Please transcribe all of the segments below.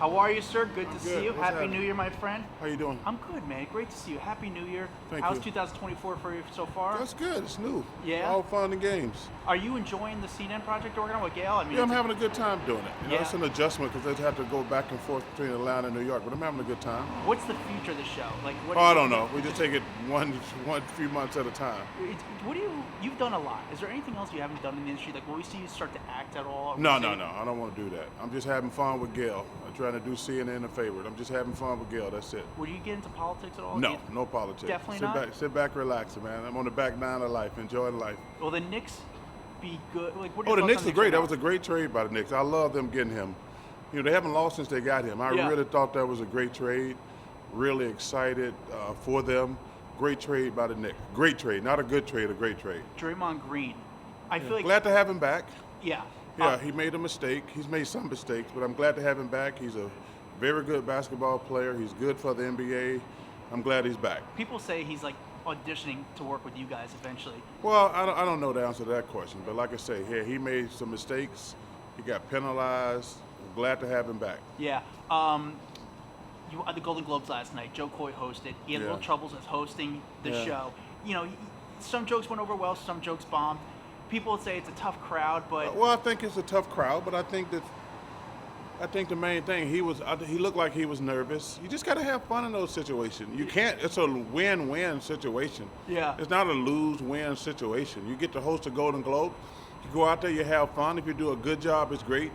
How are you, sir? Good to I'm see good. you. What's Happy happening? New Year, my friend. How you doing? I'm good, man. Great to see you. Happy New Year. Thank How's you. 2024 for you so far? That's good. It's new. Yeah? All fun and games. Are you enjoying the CNN project you're working on with Gail? I mean, Yeah, I'm it's a- having a good time doing it. You know, Yeah. it's an adjustment because they have to go back and forth between Atlanta and New York, but I'm having a good time. what's the future of the show? Like, what? Oh, I don't know. We just take it one few months at a time. What do you've done a lot? Is there anything else you haven't done in the industry? Like, will we see you start to act at all? No. I don't want to do that. I'm just having fun with Gail. I'm trying to do CNN a favor. I'm just having fun with Gail. That's it. Would you get into politics at all? No, no politics. Definitely sit not? Sit back, relax, man. I'm on the back nine of life, enjoying life. Will the Knicks be good? Like, what are Oh, your the thoughts Knicks on are great. right That now? was a great trade by the Knicks. I love them getting him. You know, they haven't lost since they got him. I Yeah. really thought that was a great trade. Really excited for them. Great trade by the Knicks. Great trade. Not a good trade, a great trade. Draymond Green. I feel like Glad to have him back. yeah. Yeah, he made a mistake. He's made some mistakes, but I'm glad to have him back. He's a very good basketball player. He's good for the NBA. I'm glad he's back. People say he's like auditioning to work with you guys eventually. Well, I don't know the answer to that question, but like I say, yeah, he made some mistakes. He got penalized. I'm glad to have him back. Yeah. You at the Golden Globes last night. Joe Coy hosted. He had a Yeah. little troubles with hosting the Yeah. show. You know, some jokes went over well, some jokes bombed. People would say it's a tough crowd, but Well, I think it's a tough crowd, but I think the main thing he looked like he was nervous. You just got to have fun in those situations. You can't. It's a win-win situation. Yeah. It's not a lose-win situation. You get to host a Golden Globe. You go out there, you have fun. If you do a good job, it's great.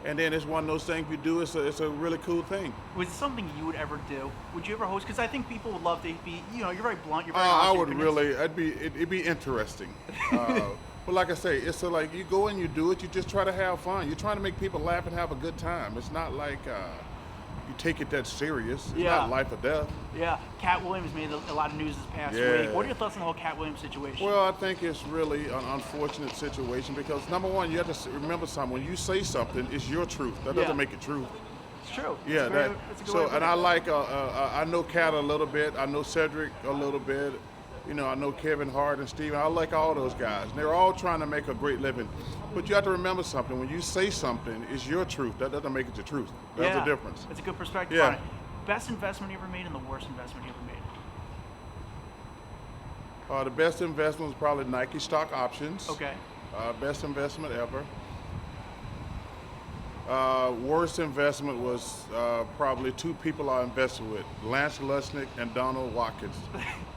And then it's one of those things you do. It's a really cool thing. was it something you would ever do? Would you ever host? Because I think people would love to be. You know, you're very blunt. You're very I honest, would you're really. It'd be interesting. But like I say, it's like you go and you do it. You just try to have fun. You're trying to make people laugh and have a good time. It's not like you take it that serious. It's Yeah. not life or death. Yeah. Katt Williams made a lot of news this past Yeah. week. What are your thoughts on the whole Katt Williams situation? Well, I think it's really an unfortunate situation because number one, you have to remember something. When you say something, it's your truth. That Yeah. doesn't make it true. it's true. Yeah, It's very- it's a good way so of and putting I it. like I know Katt a little bit. I know Cedric a little bit. You know, I know Kevin Hart and Steven. I like all those guys. They're all trying to make a great living. But you have to remember something. When you say something, it's your truth. That doesn't make it the truth. That's yeah. the difference. It's a good perspective Yeah. on it. Best investment you ever made and the worst investment you ever made? The best investment was probably Nike stock options. Okay. Best investment ever. Worst investment was probably two people I invested with, Lance Lusnick and Donald Watkins.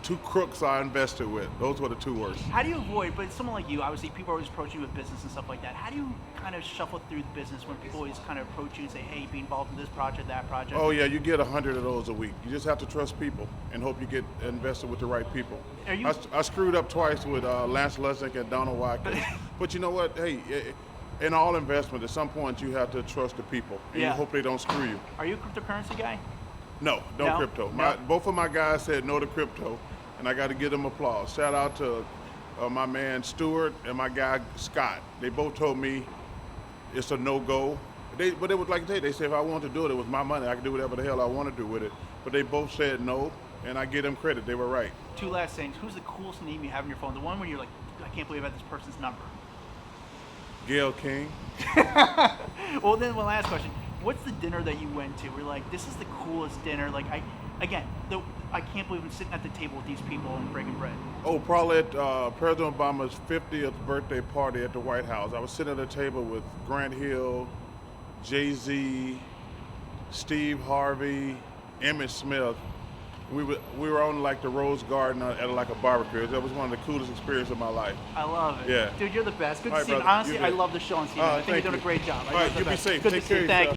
Two crooks I invested with. Those were the two worst. How do you avoid, but someone like you, obviously people are always approaching you with business and stuff like that. How do you kind of shuffle through the business when people always kind of approach you and say, hey, be involved in this project, that project? Oh yeah, you get 100 of those a week. You just have to trust people and hope you get invested with the right people. Are you- I screwed up twice with Lance Lusnick and Donald Watkins. But you know what? Hey, in all investment, at some point you have to trust the people and Yeah. you hope they don't screw you. Are you a cryptocurrency guy? No, no, No? crypto. No? Both of my guys said no to crypto, and I got to give them applause. Shout out to my man Stewart and my guy Scott. They both told me it's a no-go. But it was like they said if I wanted to do it, it was my money. I could do whatever the hell I want to do with it. But they both said no, and I give them credit. They were right. Two last things. Who's the coolest name you have on your phone? The one where you're like, I can't believe I have this person's number. Gail King. Well, then one last question. What's the dinner that you went to? We're like, this is the coolest dinner. Like, I can't believe I'm sitting at the table with these people and breaking bread. Oh, probably at President Obama's 50th birthday party at the White House. I was sitting at a table with Grant Hill, Jay-Z, Steve Harvey, Emmett Smith. We were on like the Rose Garden at like a barbecue. That was one of the coolest experiences of my life. I love it. Yeah. Dude, you're the best. Good All to right, see you. brother. Honestly, You I did. love the show on CNN. I think you're Thank doing a you. great job. All right, You're the you be best. safe. Good Take to see care you. of Thank yourself. you.